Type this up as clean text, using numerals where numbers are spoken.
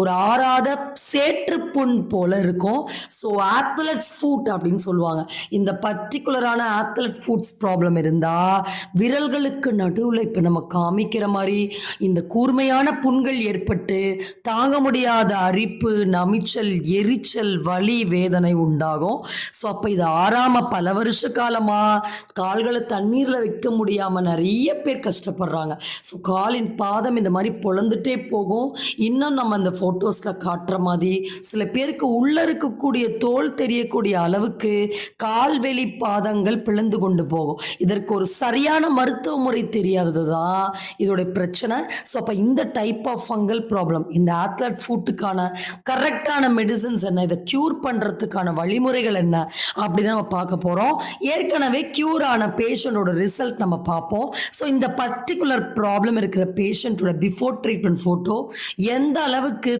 ஒரு ஆறாத சேற்று புண் போல இருக்கும். ஸோ ஆத்லெட்ஸ் ஃபுட் அப்படின்னு சொல்லுவாங்க. இந்த பர்ட்டிகுலரான ஆத்லெட் ஃபுட்ஸ் ப்ராப்ளம் இருந்தா, விரல்களுக்கு நடுவுல இப்ப நம்ம காமிக்கிற மாரி இந்த கூர்மையான புண்கள் ஏற்பட்டு, தாங்க முடியாத அரிப்பு, நமிச்சல், எரிச்சல், வலி, வேதனை உண்டாகும். ஸோ அப்ப இது ஆறாம பல வருஷ காலமா கால்கள தண்ணீர்ல வைக்க முடியாம நெறைய பேர் கஷ்டப்படுறாங்க. ஸோ காலின் பாதம் இந்த மாரி பொளந்துட்டே போகும். இன்னும் நம்ம அந்த ஃபோட்டோஸ்ல காட்டுற மாரி, சில பேருக்கு உள்ள இருக்கக்கூடிய தோல் தெரியக்கூடிய அளவுக்கு கால்வெளி பாதங்கள் பிளந்து கொண்டு போகும். இதற்கு ஒரு சரியான மருத்துவ முறை தெரியாதது தான் இதோட பிரச்சனை. ஸோ அப்ப இந்த டைப் ஆஃப் ஃபங்கல் ப்ராப்ளம், இந்த ஆத்லெட் ஃபுட்டுக்கான கரெக்ட்டான மெடிசின்ஸ் என்ன? இத கியூர் பண்றதுக்கான வழிமுறைகள் என்ன? அப்படின்னு நம்ம பார்க்க போறோம். ஏற்கனவே கியூர் ஆன பேஷண்டோட ரிசல்ட் நம்ம பார்ப்போம். ஸோ இந்த பர்ட்டிகுலர் ப்ராப்ளம் இருக்கிற பேஷண்டோட பிஃபோர் ட்ரீட்மெண்ட் ஃபோட்டோ எந்த அளவுக்கு